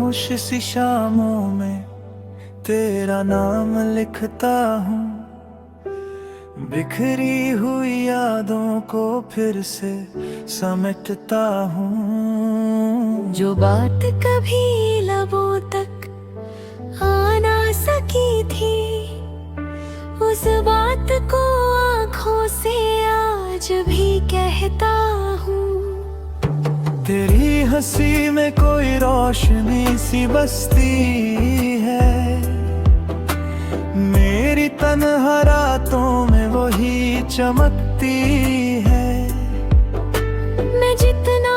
खामोश सी शामों में तेरा नाम लिखता हूँ, बिखरी हुई यादों को फिर से समेटता हूँ। जो बात कभी लबों तक आ ना सकी थी, उस बात को आँखों से आज भी कहता हूँ। तेरी हंसी में कोई रोशनी सी बसती है, मेरी तन्हा रातों में वही चमकती है। मैं जितना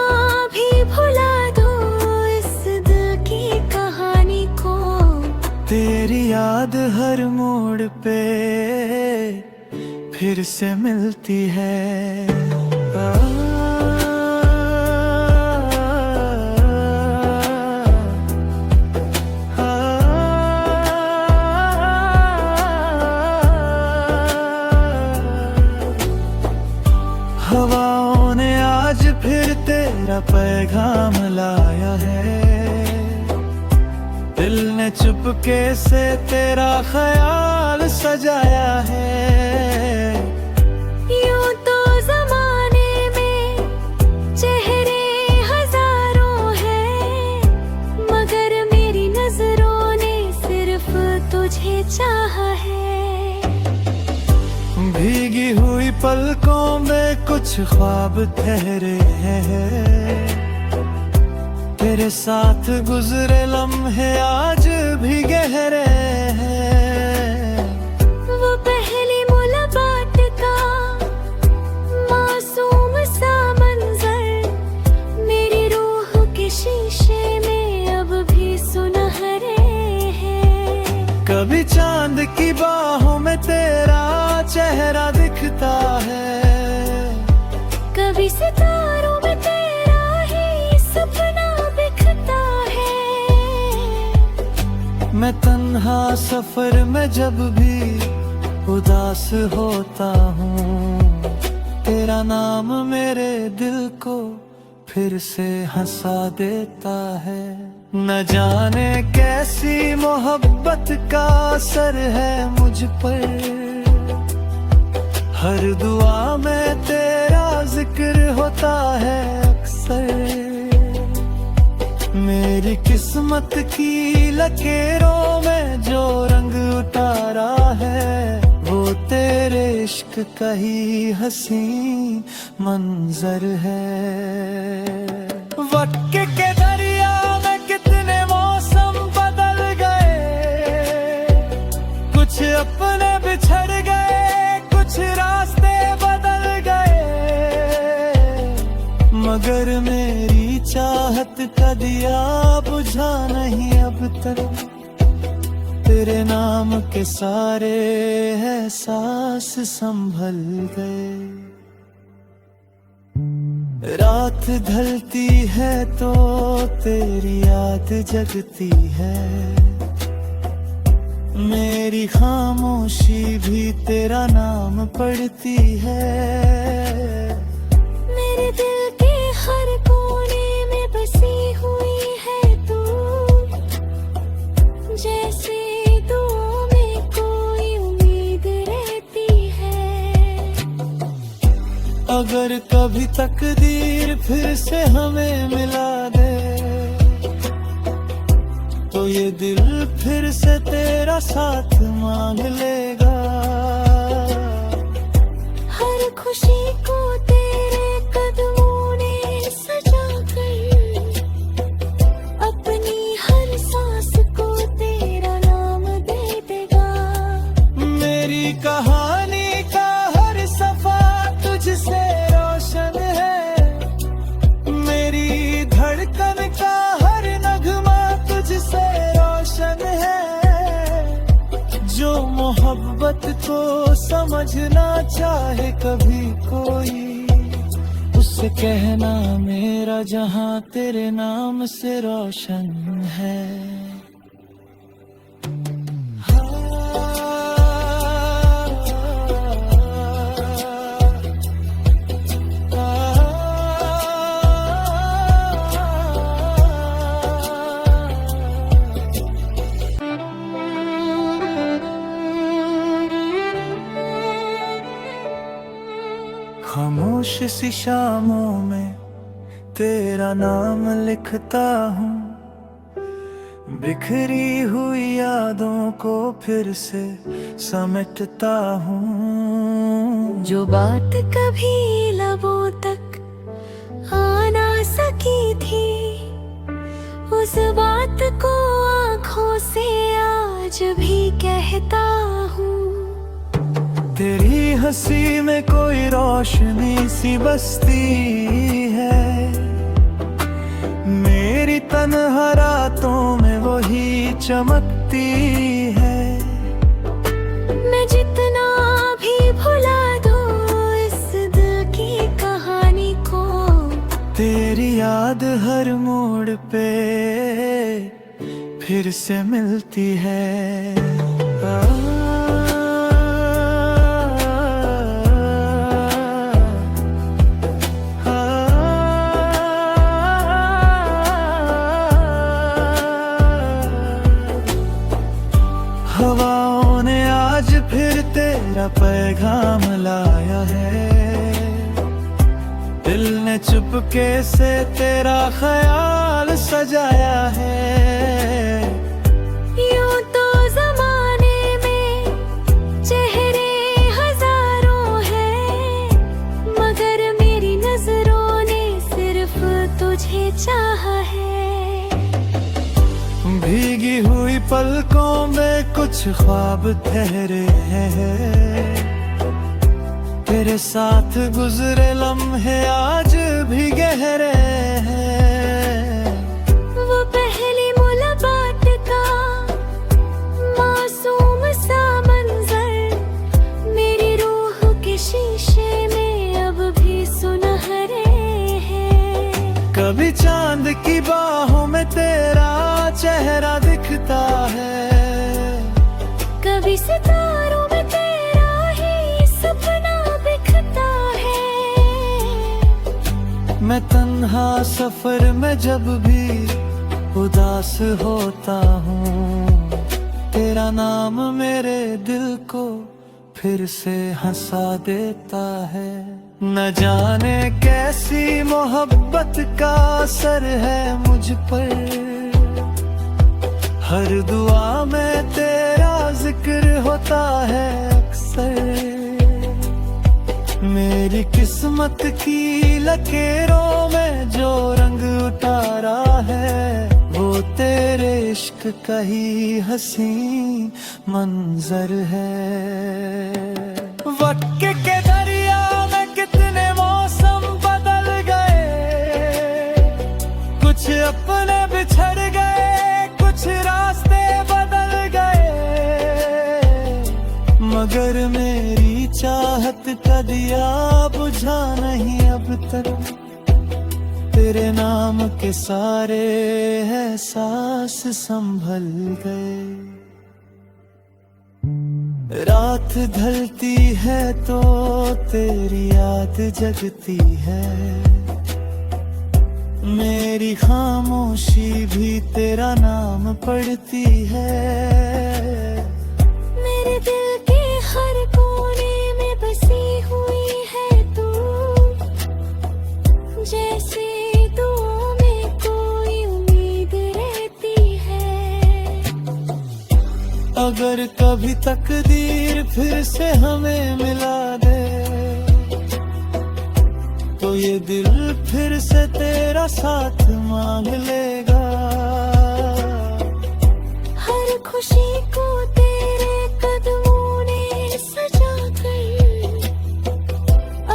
भी भुला दूँ इस दिल की कहानी को, तेरी याद हर मोड़ पे फिर से मिलती है। हवाओं ने आज फिर तेरा पैगाम लाया है, दिल ने चुपके से तेरा ख्याल सजाया है। यूं तो ज़माने में चेहरे हजारों हैं, मगर मेरी नजरों ने सिर्फ तुझे चाहा है। भीगी हुई पलकों में कुछ ख्वाब ठहरे हैं, तेरे साथ गुजरे लम्हे आज भी गहरे हैं। वो पहली मुलाकात का मासूम सा मंजर मेरी रूह के शीशे में अब भी सुनहरे हैं। कभी चांद की बाहों में तेरा चेहरा दिखता है, कभी सितारों में तेरा ही सपना बिखता है। मैं तन्हा सफर में जब भी उदास होता हूँ, तेरा नाम मेरे दिल को फिर से हंसा देता है। न जाने कैसी मोहब्बत का असर है मुझ पर, हर दुआ में तेरा जिक्र होता है अक्सर। मेरी किस्मत की लकीरों में जो रंग उतारा है, वो तेरे इश्क का ही हसी मंजर है। वक्त के दरिया में कितने मौसम बदल गए, कुछ अपने बिछड़ गए, कुछ रास्ते बदल गए, मगर मेरी चाहत का दिया बुझा नहीं अब तक। तेरे नाम के सारे एहसास संभल गए। रात ढलती है तो तेरी याद जगती है, मेरी खामोशी भी तेरा नाम पढ़ती है। मेरे दिल के हर कोने में बसी हुई है तू, जैसे दुआओं में कोई उम्मीद रहती है। अगर कभी तकदीर फिर से हमें मिला दे, तो ये दिल फिर से तेरा साथ मांग लेगा। हर खुशी को तेरे कदमों ने सजा कर, अपनी हर सांस को तेरा नाम दे देगा। मेरी कहानी का हर सफा तुझसे रोशन है, मेरी धड़कन का हर नगमा तुझसे रोशन है। जो मोहब्बत को समझना चाहे कभी कोई, उससे कहना मेरा जहां तेरे नाम से रोशन है। खामोश सी शामों में तेरा नाम लिखता हूँ, बिखरी हुई यादों को फिर से समेटता हूँ। जो बात कभी लबों तक आ ना सकी थी, उस बात को आँखों से आज भी कहता हूँ। तेरी हंसी में कोई रोशनी सी बसती है, मेरी तन्हा रातों में वही चमकती है। मैं जितना भी भुला दूँ इस दिल की कहानी को, तेरी याद हर मोड़ पे फिर से मिलती है। हवाओं ने आज फिर तेरा पैगाम लाया है, दिल ने चुपके से तेरा ख्याल सजाया है। यूं तो ज़माने में चेहरे हजारों हैं, मगर मेरी नजरों ने सिर्फ तुझे चाहा है। भीगी हुई पलकों में कुछ ख्वाब ठहरे हैं, तेरे साथ गुजरे लम्हे आज भी गहरे हैं। वो पहली मुलाकात का मासूम सा मंजर मेरी रूह के शीशे में अब भी सुनहरे हैं। कभी चांद की बाहों में तेरा चेहरा दिखता है, कभी सितारों में तेरा ही सपना बिखता है। मैं तन्हा सफर में जब भी उदास होता हूँ, तेरा नाम मेरे दिल को फिर से हंसा देता है। न जाने कैसी मोहब्बत का असर है मुझ पर, हर दुआ में तेरा जिक्र होता है अक्सर। मेरी किस्मत की लकीरों में जो रंग उतारा है, वो तेरे इश्क का ही हसी मंजर है। वक्त के दरिया में कितने मौसम बदल गए, कुछ अपने बिछड़ गए, कुछ रास्ते बदल गए, मगर मेरी चाहत का दिया बुझा नहीं अब तक। तेरे नाम के सारे एहसास संभल गए। रात ढलती है तो तेरी याद जगती है, मेरी खामोशी भी तेरा नाम पढ़ती है। मेरे दिल के हर कोने में बसी हुई है तू, जैसे दुआओं में कोई उम्मीद रहती है। अगर कभी तकदीर फिर से हमें मिला दे, तो ये दिल फिर से तेरा साथ मांग लेगा। हर खुशी को तेरे कदमों ने सजा कर,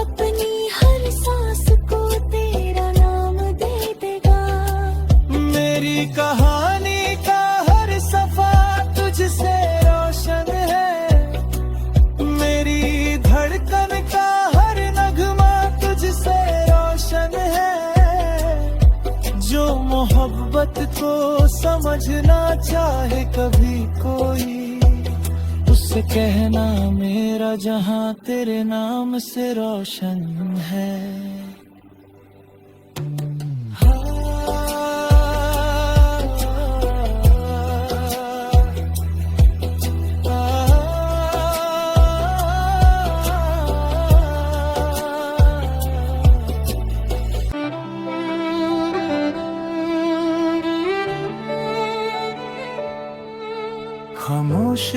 अपनी हर सांस को तेरा नाम दे देगा। मेरी कहानी का हर सफा तुझसे रोशन है, मेरी धड़कन का हर नगमा तुझसे रोशन है। जो मोहब्बत को समझना चाहे कभी कोई, उससे कहना मेरा जहां तेरे नाम से रोशन है।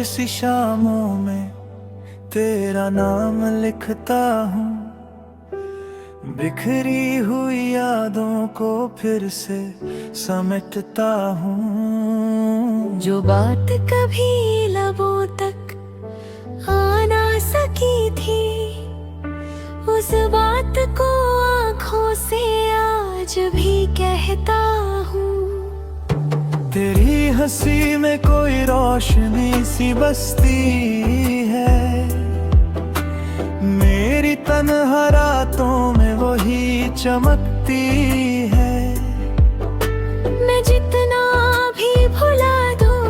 सी शामों में तेरा नाम लिखता हूँ, बिखरी हुई यादों को फिर से समेटता हूँ। जो बात कभी लबों तक आ ना सकी थी, उस बात को आँखों से आज भी कहता हूँ। तेरी हंसी में कोई रोशनी सी बसती है, मेरी तन्हा रातों में वही चमकती है। मैं जितना भी भुला दूँ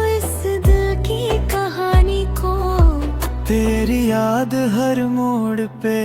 इस दिल की कहानी को, तेरी याद हर मोड़ पे